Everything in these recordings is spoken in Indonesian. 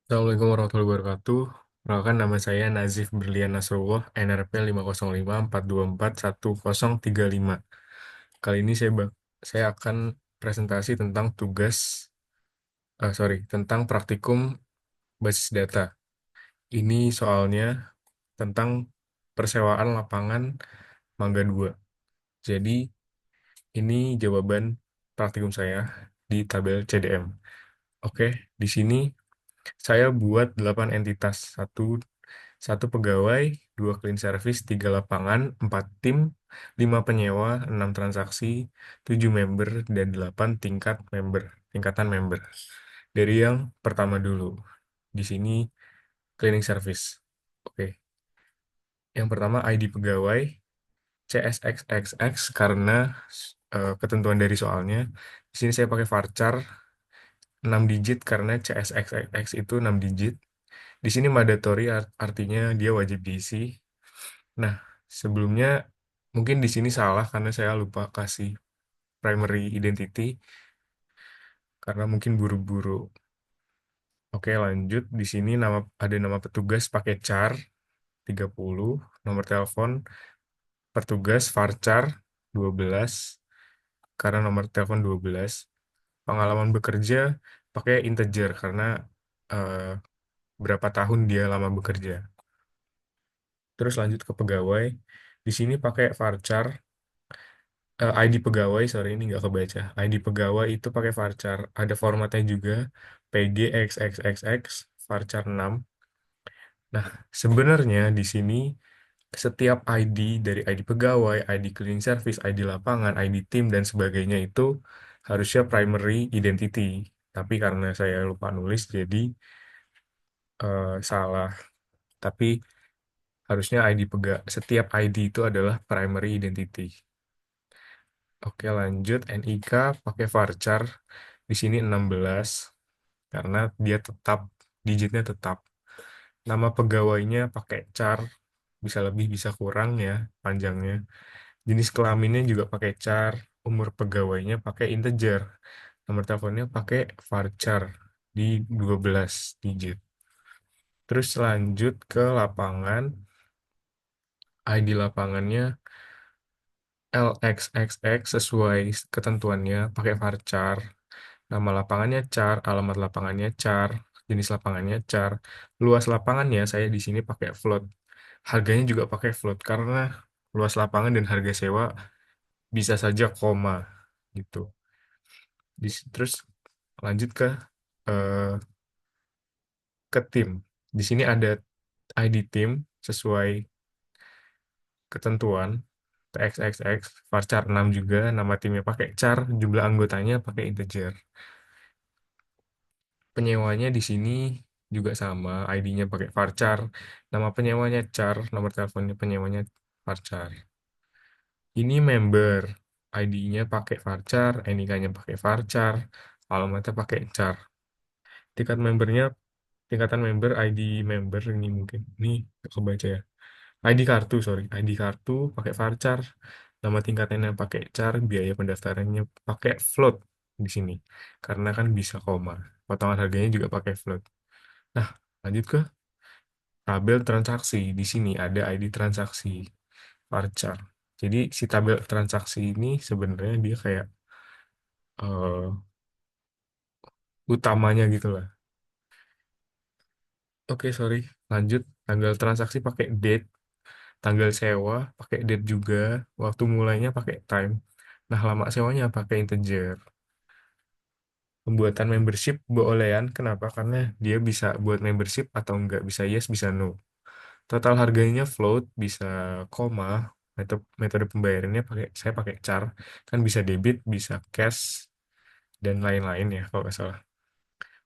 Assalamualaikum warahmatullahi wabarakatuh. Perkenalkan nama saya Nazif Berlian Nasrullah, NRP 50542410035. Kali ini saya akan presentasi tentang tentang praktikum basis data. Ini soalnya tentang persewaan lapangan Mangga 2. Jadi, ini jawaban praktikum saya di tabel CDM. Oke, di sini saya buat 8 entitas, satu pegawai, 2 clean service, 3 lapangan, 4 tim, 5 penyewa, 6 transaksi, 7 member, dan 8 tingkatan member. Dari yang pertama dulu, di sini cleaning service. Oke, yang pertama ID pegawai, CSXXX karena ketentuan dari soalnya. Di sini saya pakai varchar 6 digit karena CSXXX itu 6 digit. Di sini mandatory artinya dia wajib diisi. Nah, sebelumnya mungkin di sini salah karena saya lupa kasih primary identity karena mungkin buru-buru. Oke, lanjut. Di sini ada nama petugas pakai char 30, nomor telepon petugas varchar 12 karena nomor telepon 12. Pengalaman bekerja pakai integer karena eh, berapa tahun dia lama bekerja. Terus lanjut ke pegawai. Di sini pakai varchar ID pegawai, sorry ini nggak kebaca. ID pegawai itu pakai varchar. Ada formatnya juga, PGXXXX, varchar 6. Nah, sebenarnya di sini setiap ID dari ID pegawai, ID cleaning service, ID lapangan, ID tim, dan sebagainya itu harusnya primary identity. Tapi karena saya lupa nulis, jadi salah. Tapi harusnya setiap ID itu adalah primary identity. Oke, lanjut. NIK pakai varchar. Di sini 16 karena dia tetap, digitnya tetap. Nama pegawainya pakai char, bisa lebih bisa kurang ya panjangnya. Jenis kelaminnya juga pakai char, umur pegawainya pakai integer. Nomor teleponnya pakai varchar di 12 digit. Terus lanjut ke lapangan. ID lapangannya LXXX sesuai ketentuannya pakai varchar. Nama lapangannya char, alamat lapangannya char, jenis lapangannya char. Luas lapangannya saya di sini pakai float. Harganya juga pakai float karena luas lapangan dan harga sewa bisa saja koma gitu. Terus lanjut eh, ke tim. Di sini ada ID tim sesuai ketentuan TXXX, varchar 6 juga, nama timnya pakai char, jumlah anggotanya pakai integer. Penyewanya di sini juga sama, ID-nya pakai varchar, nama penyewanya char, nomor teleponnya penyewanya varchar. Ini member, ID-nya pakai varchar, NIK-nya pakai varchar, alamatnya pakai char. Tingkat membernya, tingkatan member, ID member ini mungkin, ini nggak kebaca ya. ID kartu, sorry, ID kartu pakai varchar, nama tingkatannya pakai char, biaya pendaftarannya pakai float di sini, karena kan bisa koma. Potongan harganya juga pakai float. Nah, lanjut ke tabel transaksi. Di sini ada ID transaksi varchar. Jadi si tabel transaksi ini sebenarnya dia kayak eh, utamanya gitu lah. Oke, sorry. Lanjut. Tanggal transaksi pakai date, tanggal sewa pakai date juga, waktu mulainya pakai time. Nah, lama sewanya pakai integer. Pembuatan membership boolean, kenapa? Karena dia bisa buat membership atau enggak, bisa yes, bisa no. Total harganya float, bisa koma, metode pembayarannya saya pakai char, kan bisa debit, bisa cash, dan lain-lain ya kalau nggak salah.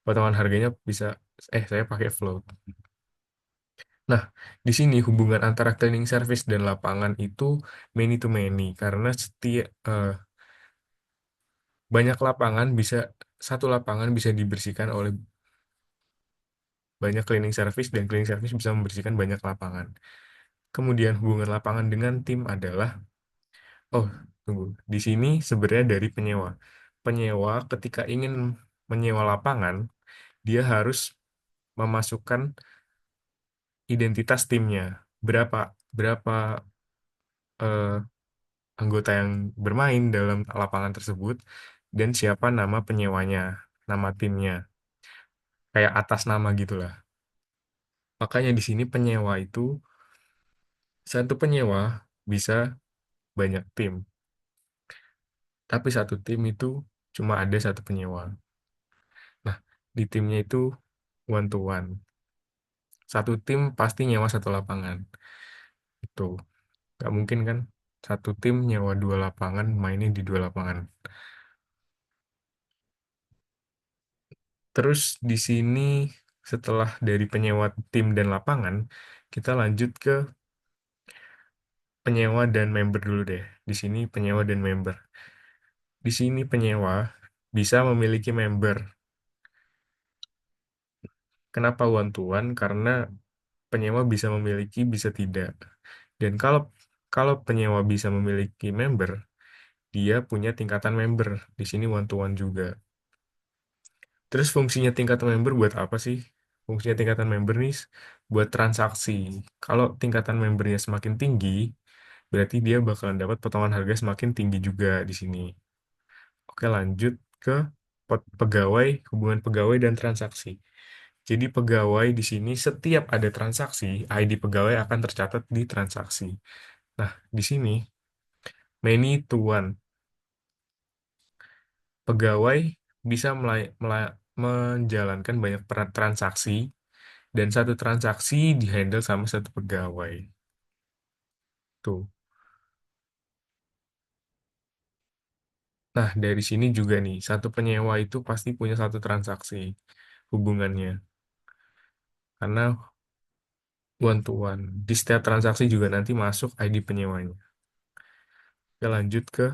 Potongan harganya saya pakai float. Nah, di sini hubungan antara cleaning service dan lapangan itu many to many, karena banyak lapangan satu lapangan bisa dibersihkan oleh banyak cleaning service, dan cleaning service bisa membersihkan banyak lapangan. Kemudian hubungan lapangan dengan tim adalah, oh, tunggu, di sini sebenarnya dari penyewa. Penyewa ketika ingin menyewa lapangan, dia harus memasukkan identitas timnya. Berapa berapa eh, anggota yang bermain dalam lapangan tersebut dan siapa nama penyewanya, nama timnya. Kayak atas nama gitulah. Makanya di sini penyewa itu satu penyewa bisa banyak tim, tapi satu tim itu cuma ada satu penyewa. Nah, di timnya itu one to one. Satu tim pasti nyewa satu lapangan. Itu nggak mungkin kan? Satu tim nyewa dua lapangan, mainnya di dua lapangan. Terus di sini setelah dari penyewa tim dan lapangan, kita lanjut ke penyewa dan member dulu deh. Di sini penyewa dan member. Di sini penyewa bisa memiliki member. Kenapa one to one? Karena penyewa bisa memiliki, bisa tidak. Dan kalau kalau penyewa bisa memiliki member, dia punya tingkatan member. Di sini one to one juga. Terus fungsinya tingkatan member buat apa sih? Fungsinya tingkatan member nih buat transaksi. Kalau tingkatan membernya semakin tinggi, berarti dia bakalan dapat potongan harga semakin tinggi juga di sini. Oke, lanjut ke pegawai, hubungan pegawai dan transaksi. Jadi pegawai di sini setiap ada transaksi, ID pegawai akan tercatat di transaksi. Nah, di sini many to one. Pegawai bisa menjalankan banyak transaksi dan satu transaksi dihandle sama satu pegawai. Tuh. Nah, dari sini juga nih, satu penyewa itu pasti punya satu transaksi hubungannya. Karena one to one. Di setiap transaksi juga nanti masuk ID penyewanya. Kita lanjut ke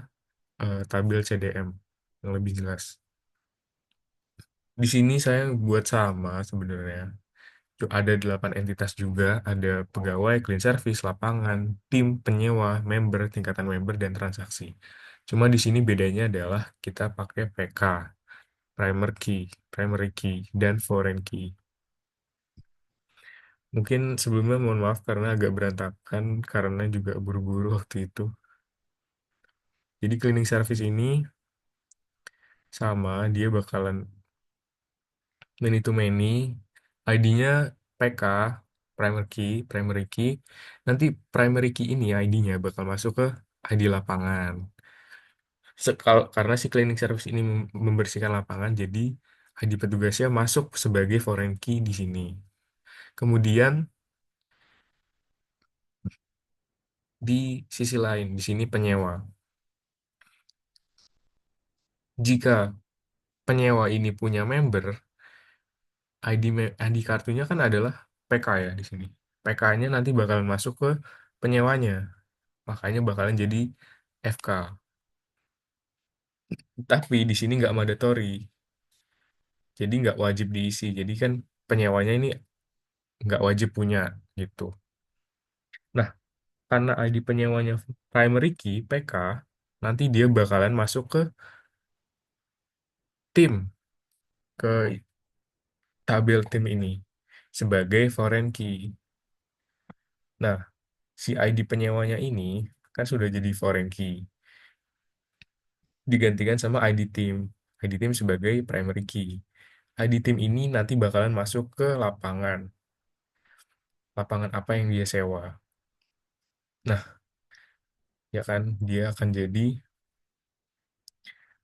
tabel CDM yang lebih jelas. Di sini saya buat sama sebenarnya. Ada 8 entitas juga, ada pegawai, clean service, lapangan, tim, penyewa, member, tingkatan member, dan transaksi. Cuma di sini bedanya adalah kita pakai PK, primary key, dan foreign key. Mungkin sebelumnya mohon maaf karena agak berantakan, karena juga buru-buru waktu itu. Jadi cleaning service ini sama, dia bakalan many to many, ID-nya PK, primary key. Nanti primary key ini ID-nya bakal masuk ke ID lapangan. Karena si cleaning service ini membersihkan lapangan, jadi ID petugasnya masuk sebagai foreign key di sini. Kemudian di sisi lain, di sini penyewa. Jika penyewa ini punya member, ID kartunya kan adalah PK ya di sini. PK-nya nanti bakalan masuk ke penyewanya. Makanya bakalan jadi FK. Tapi di sini nggak mandatory, jadi nggak wajib diisi. Jadi kan penyewanya ini nggak wajib punya gitu. Nah, karena ID penyewanya primary key PK, nanti dia bakalan masuk ke tim, ke tabel tim ini sebagai foreign key. Nah, si ID penyewanya ini kan sudah jadi foreign key, digantikan sama ID tim. ID tim sebagai primary key. ID tim ini nanti bakalan masuk ke lapangan. Lapangan apa yang dia sewa. Nah, ya kan, dia akan jadi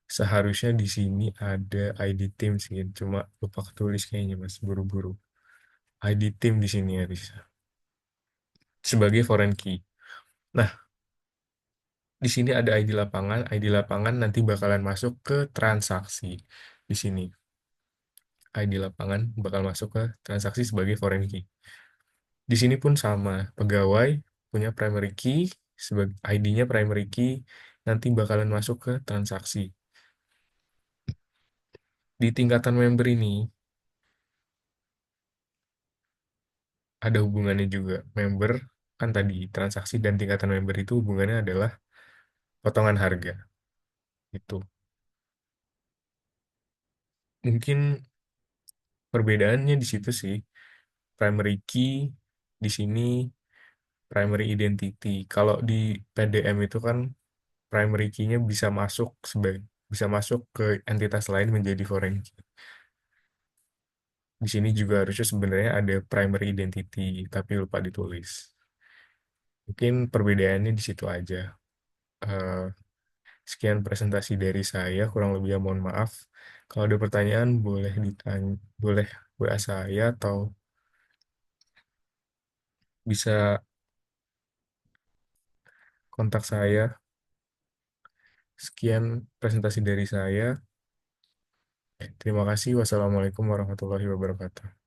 seharusnya di sini ada ID tim sih, cuma lupa ketulis kayaknya Mas, buru-buru. ID tim di sini ya, sebagai foreign key. Nah, di sini ada ID lapangan. ID lapangan nanti bakalan masuk ke transaksi di sini. ID lapangan bakal masuk ke transaksi sebagai foreign key. Di sini pun sama, pegawai punya primary key, sebagai ID-nya primary key, nanti bakalan masuk ke transaksi. Di tingkatan member ini, ada hubungannya juga. Member, kan tadi, transaksi dan tingkatan member itu hubungannya adalah potongan harga. Itu. Mungkin Perbedaannya di situ sih. Primary key di sini primary identity. Kalau di PDM itu kan primary key-nya bisa masuk ke entitas lain menjadi foreign key. Di sini juga harusnya sebenarnya ada primary identity, tapi lupa ditulis. Mungkin perbedaannya di situ aja. Eh, Sekian presentasi dari saya, kurang lebihnya mohon maaf. Kalau ada pertanyaan boleh boleh WA saya atau bisa kontak saya. Sekian presentasi dari saya. Terima kasih. Wassalamualaikum warahmatullahi wabarakatuh.